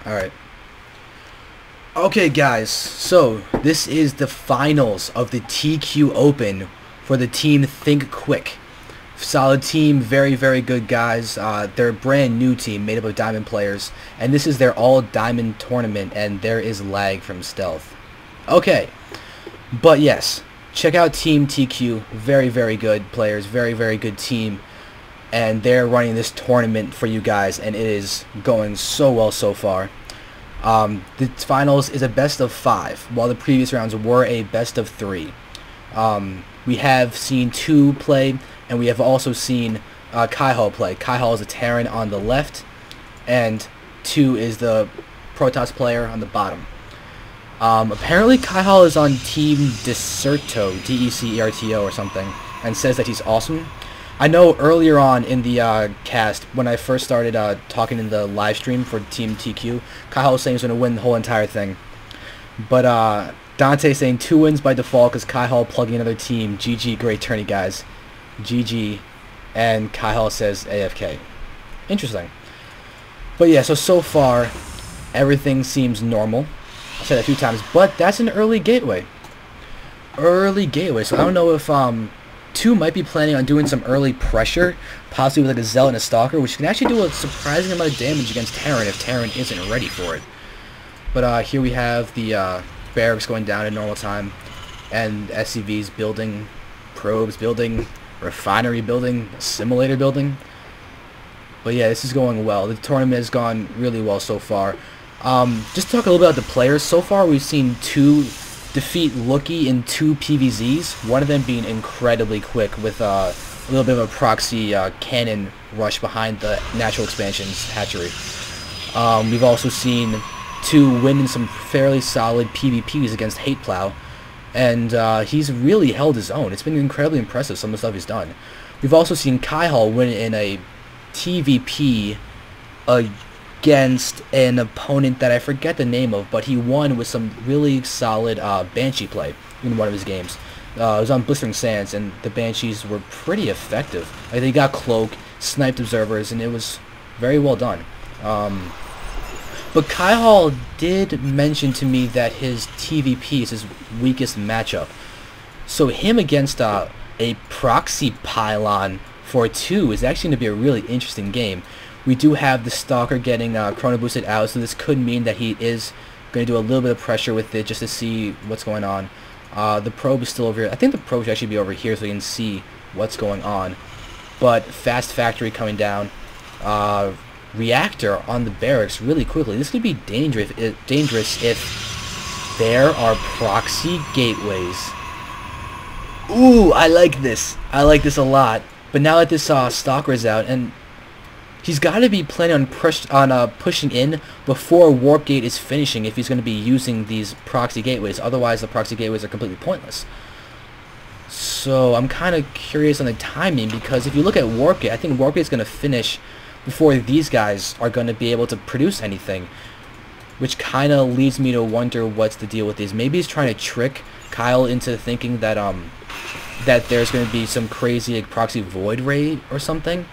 Alright. Okay, guys, so this is the finals of the TQ Open for the team Think Quick. Solid team, very, very good guys. They're a brand new team made up of diamond players, and this is their all diamond tournament, and there is lag from stealth. Okay, but yes, check out Team TQ. Very, very good players, very, very good team, and they're running this tournament for you guys, and it is going so well so far. The finals is a best of 5, while the previous rounds were a best of 3. We have seen 2 play, and we have also seen Kyhol play. Kyhol is a Terran on the left, and 2 is the Protoss player on the bottom. Apparently Kyhol is on Team Decerto, D-E-C-E-R-T-O or something, and says that he's awesome. I know earlier on in the cast, when I first started talking in the live stream for Team TQ, Kyhol was saying he's going to win the whole entire thing. But Dante saying 2 wins by default because Kyhol plugging another team. GG, great tourney, guys. GG. And Kyhol says AFK. Interesting. But yeah, so far, everything seems normal. I said that a few times, but that's an early gateway. Early gateway, so I don't know if 2 might be planning on doing some early pressure, possibly with like a Zealot and a Stalker, which can actually do a surprising amount of damage against Terran if Terran isn't ready for it. But here we have the barracks going down at normal time, and SCVs building, probes building, refinery building, simulator building. But yeah, this is going well. The tournament has gone really well so far. Just talk a little bit about the players. So far we've seen 2 defeat Lookie in 2 PVZs, one of them being incredibly quick with a little bit of a proxy cannon rush behind the natural expansions hatchery. We've also seen 2 win in some fairly solid PvPs against Hate Plow, and he's really held his own. It's been incredibly impressive, some of the stuff he's done. We've also seen Kyhol win in a TVP against an opponent that I forget the name of, but he won with some really solid Banshee play in one of his games. It was on Blistering Sands, and the Banshees were pretty effective. Like, they got Cloak, sniped observers, and it was very well done. But Kyhol did mention to me that his TVP is his weakest matchup. So him against a proxy pylon for 2 is actually going to be a really interesting game. We do have the Stalker getting chrono boosted out, so this could mean that he is going to do a little bit of pressure with it just to see what's going on. The probe is still over here. I think the probe should actually be over here so we can see what's going on. But Fast Factory coming down. Reactor on the barracks really quickly. This could be dangerous if there are proxy gateways. Ooh, I like this. I like this a lot. But now that this Stalker is out, and he's got to be planning on pushing in before Warp Gate is finishing if he's going to be using these proxy gateways. Otherwise, the proxy gateways are completely pointless. So I'm kind of curious on the timing, because if you look at Warp Gate, I think Warp Gate is going to finish before these guys are going to be able to produce anything, which kind of leads me to wonder what's the deal with these. Maybe he's trying to trick Kyle into thinking that that there's going to be some crazy like, proxy void raid or something.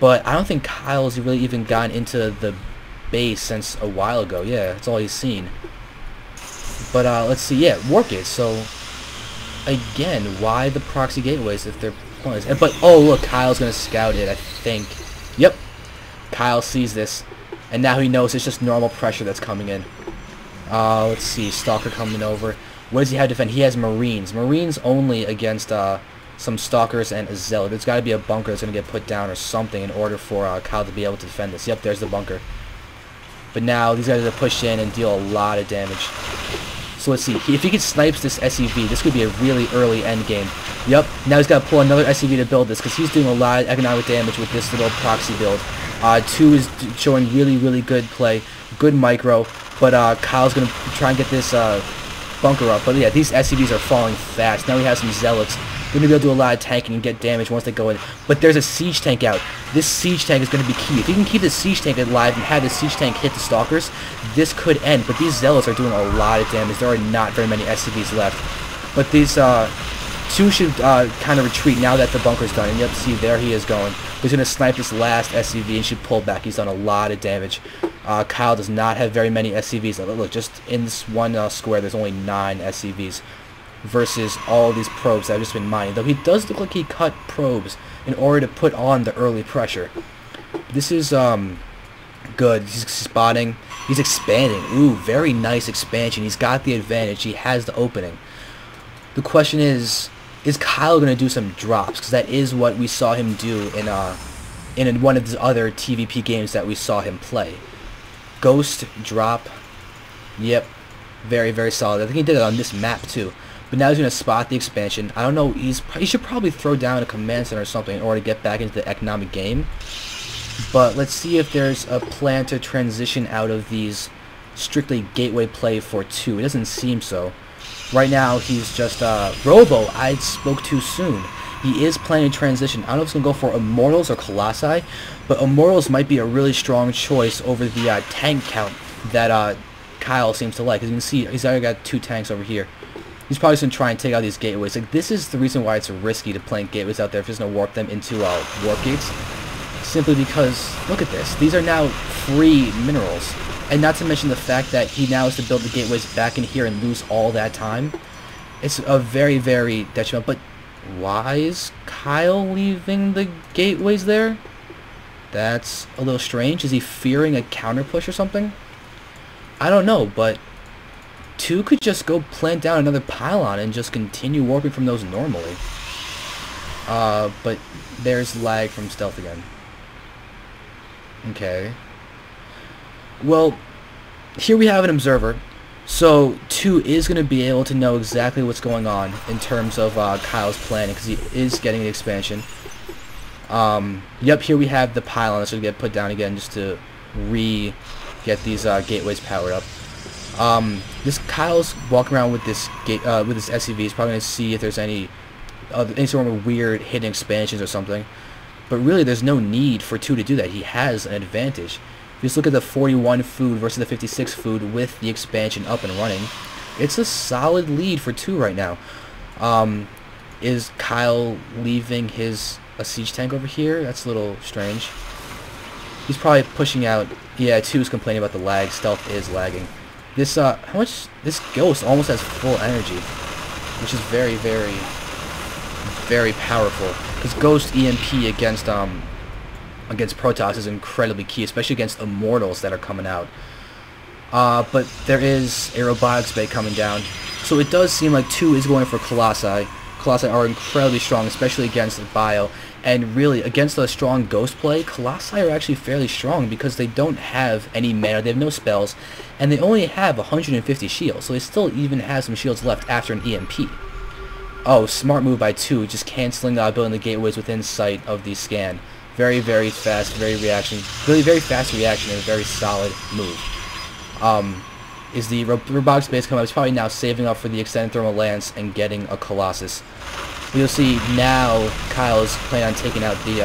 But I don't think Kyle's really even gotten into the base since a while ago. Yeah, that's all he's seen. But let's see. Yeah, Warp Gate. So again, why the proxy gateways if they're pointless? But oh look, Kyle's gonna scout it. I think. Yep. Kyle sees this, and now he knows it's just normal pressure that's coming in. Let's see. Stalker coming over. What does he have to defend? He has Marines. Marines only against some Stalkers and a Zealot. There's got to be a bunker that's going to get put down or something in order for Kyle to be able to defend this. Yep, there's the bunker. But now these guys are to push in and deal a lot of damage. So let's see. If he can snipes this SCV, this could be a really early end game. Yep, now he's got to pull another SCV to build this because he's doing a lot of economic damage with this little proxy build. 2 is showing really, really good play, good micro, but Kyle's going to try and get this bunker up. But yeah, these SCVs are falling fast. Now we have some Zealots. They're going to be able to do a lot of tanking and get damage once they go in. But there's a siege tank out. This siege tank is going to be key. If you can keep the siege tank alive and have the siege tank hit the Stalkers, this could end. But these Zealots are doing a lot of damage. There are not very many SCVs left. But these 2 should kind of retreat now that the bunker's done. And yep, see, there he is going. He's going to snipe this last SCV and should pull back. He's done a lot of damage. Kyle does not have very many SCVs. Look, just in this one square, there's only 9 SCVs versus all these probes that have just been mining. Though he does look like he cut probes in order to put on the early pressure. This is good. He's spotting. He's expanding. Ooh, very nice expansion. He's got the advantage. He has the opening. The question is Kyle going to do some drops? Because that is what we saw him do in one of the other TVP games that we saw him play. Ghost drop. Yep. Very, very solid. I think he did it on this map too. But now he's going to spot the expansion. I don't know. He should probably throw down a command center or something in order to get back into the economic game. But let's see if there's a plan to transition out of these strictly gateway play for 2. It doesn't seem so. Right now, he's just, Robo, I spoke too soon. He is planning transition. I don't know if he's going to go for Immortals or Colossi, but Immortals might be a really strong choice over the tank count that Kyle seems to like. As you can see, he's already got 2 tanks over here. He's probably going to try and take out these gateways. Like, this is the reason why it's risky to plant gateways out there if he's going to warp them into warp gates. Simply because, look at this. These are now free minerals. And not to mention the fact that he now has to build the gateways back in here and lose all that time. It's a very, very detriment. But why is Kyle leaving the gateways there? That's a little strange. Is he fearing a counter push or something? I don't know, but 2 could just go plant down another pylon and just continue warping from those normally. But there's lag from stealth again. Okay. Well, here we have an observer. So 2 is going to be able to know exactly what's going on in terms of Kyle's planning, because he is getting the expansion. Yep, here we have the pylon that's going to get put down again just to get these gateways powered up. This Kyle's walking around with this with this SCV. He's probably going to see if there's any sort of weird hidden expansions or something. But really, there's no need for 2 to do that. He has an advantage. If you just look at the 41 food versus the 56 food with the expansion up and running, it's a solid lead for 2 right now. Is Kyle leaving a siege tank over here? That's a little strange. He's probably pushing out. Yeah, 2 is complaining about the lag. Stealth is lagging. This this ghost almost has full energy, which is very, very, very powerful. Because Ghost EMP against Protoss is incredibly key, especially against Immortals that are coming out. But there is a robotics bay coming down, so it does seem like 2 is going for Colossi. Colossi are incredibly strong, especially against Bio, and really against a strong Ghost play, Colossi are actually fairly strong because they don't have any mana, they have no spells, and they only have 150 shields, so they still even have some shields left after an EMP. Oh, smart move by 2, just canceling building the gateways within sight of the scan. Very, very fast, very fast reaction, and a very solid move. Is the robotics base coming up? He's probably now saving up for the extended thermal lance and getting a Colossus. You'll see now Kyle is planning on taking out the,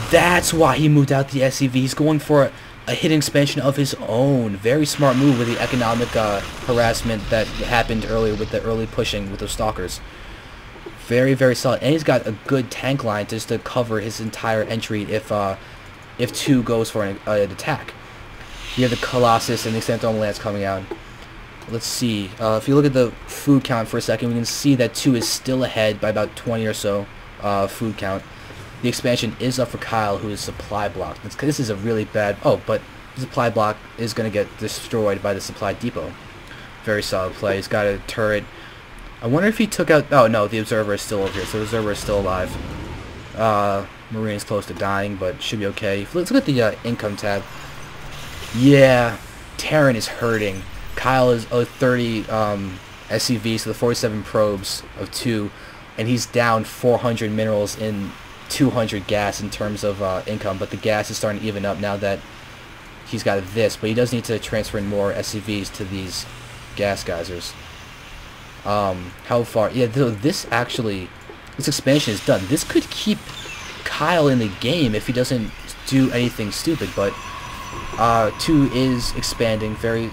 that's why he moved out the SCV. He's going for a hidden expansion of his own. Very smart move with the economic harassment that happened earlier with the early pushing with those stalkers. Very, very solid. And he's got a good tank line just to cover his entire entry if 2 goes for an attack. You have the Colossus and the extended thermal lance coming out. Let's see. If you look at the food count for a second, we can see that 2 is still ahead by about 20 or so food count. The expansion is up for Kyle, who is supply blocked. This is a really bad... Oh, but the supply block is going to get destroyed by the supply depot. Very solid play. He's got a turret. I wonder if he took out... Oh, no, the observer is still over here, so the observer is still alive. Marine is close to dying, but should be okay. Let's look at the income tab. Yeah, Terran is hurting. Kyle is 30 SCV, so the 47 probes of 2, and he's down 400 minerals in 200 gas in terms of income, but the gas is starting to even up now that he's got this, but he does need to transfer in more SCVs to these gas geysers. How far? Yeah, this expansion is done. This could keep Kyle in the game if he doesn't do anything stupid, but 2 is expanding. Very,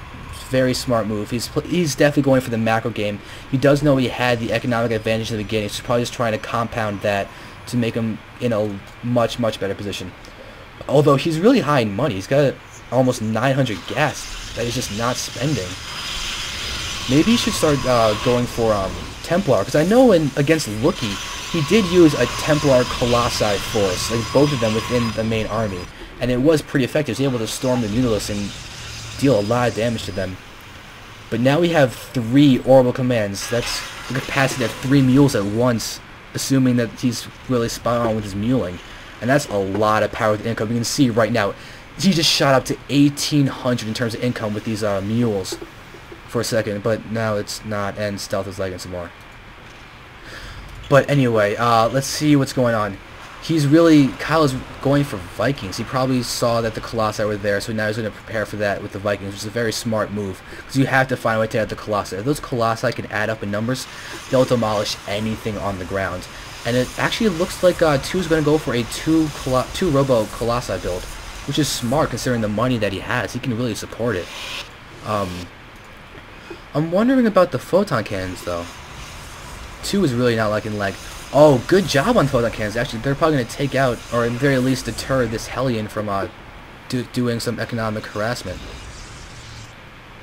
very smart move. He's definitely going for the macro game. He does know he had the economic advantage in the beginning, so he's probably just trying to compound that to make him in a much, much better position. Although he's really high in money. He's got almost 900 gas that he's just not spending. Maybe he should start going for Templar, because I know against Loki, he did use a Templar Colossi force, like both of them within the main army, and it was pretty effective. He was able to storm the Nautilus and deal a lot of damage to them. But now we have 3 orbital commands. That's the capacity of 3 mules at once, assuming that he's really spot on with his muling. And that's a lot of power with income. You can see right now, he just shot up to 1,800 in terms of income with these mules for a second, but now it's not, and stealth is lagging some more. But anyway, let's see what's going on. Kyhol is going for Vikings. He probably saw that the Colossi were there, so now he's going to prepare for that with the Vikings, which is a very smart move, because you have to find a way to add the Colossi. If those Colossi can add up in numbers, they'll demolish anything on the ground. And it actually looks like 2 is going to go for a 2 Robo Colossi build, which is smart considering the money that he has. He can really support it. I'm wondering about the photon cannons, though. 2 is really not liking lag. Oh, good job on photon cannons. Actually, they're probably going to take out, or at the very least deter this Hellion from doing some economic harassment.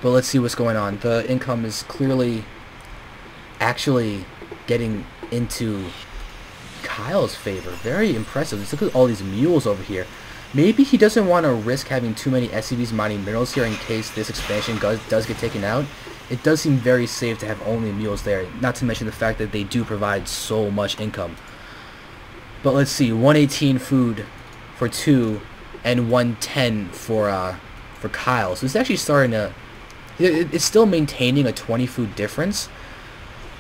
But let's see what's going on. The income is clearly actually getting into Kyle's favor. Very impressive. Let's look at all these mules over here. Maybe he doesn't want to risk having too many SCVs mining minerals here in case this expansion does get taken out. It does seem very safe to have only mules there, not to mention the fact that they do provide so much income. But let's see, 118 food for 2 and 110 for Kyhol. So it's actually starting to... It's still maintaining a 20 food difference,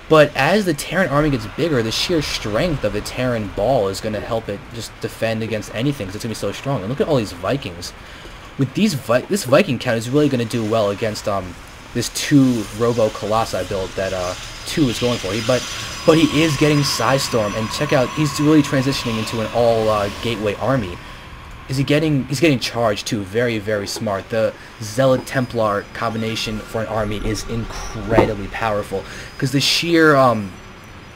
but as the Terran army gets bigger, the sheer strength of the Terran ball is going to help it just defend against anything, because it's going to be so strong. And look at all these Vikings. With this Viking count is really going to do well against this 2 Robo Colossi build that 2 is going for. But he is getting Psystorm, and check out, he's really transitioning into an all gateway army. He's getting charged too. Very, very smart. The Zealot Templar combination for an army is incredibly powerful, because the sheer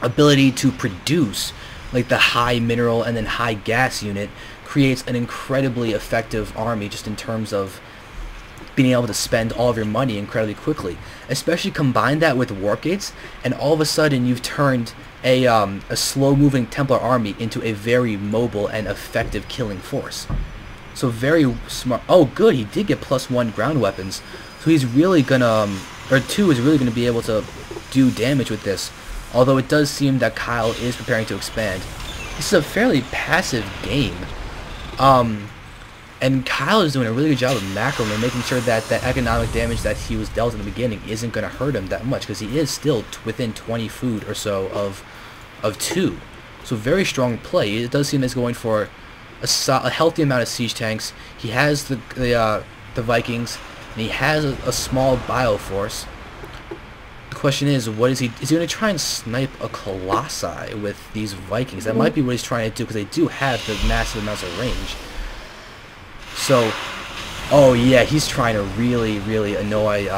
ability to produce like the high mineral and then high gas unit creates an incredibly effective army, just in terms of being able to spend all of your money incredibly quickly. Especially combine that with warp gates, and all of a sudden you've turned a slow-moving Templar army into a very mobile and effective killing force. So very smart. Oh, good, he did get +1 ground weapons. So he's really gonna, or 2 is really gonna be able to do damage with this. Although it does seem that Kyhol is preparing to expand. This is a fairly passive game. And Kyhol is doing a really good job of macroing and making sure that that economic damage that he was dealt in the beginning isn't going to hurt him that much, because he is still within 20 food or so of 2. So very strong play. It does seem he's going for a healthy amount of siege tanks. He has the Vikings, and he has a small bioforce. The question is, what is he going to try and snipe a Colossi with these Vikings? That might be what he's trying to do, because they do have the massive amounts of range. So, oh yeah, he's trying to really, really annoy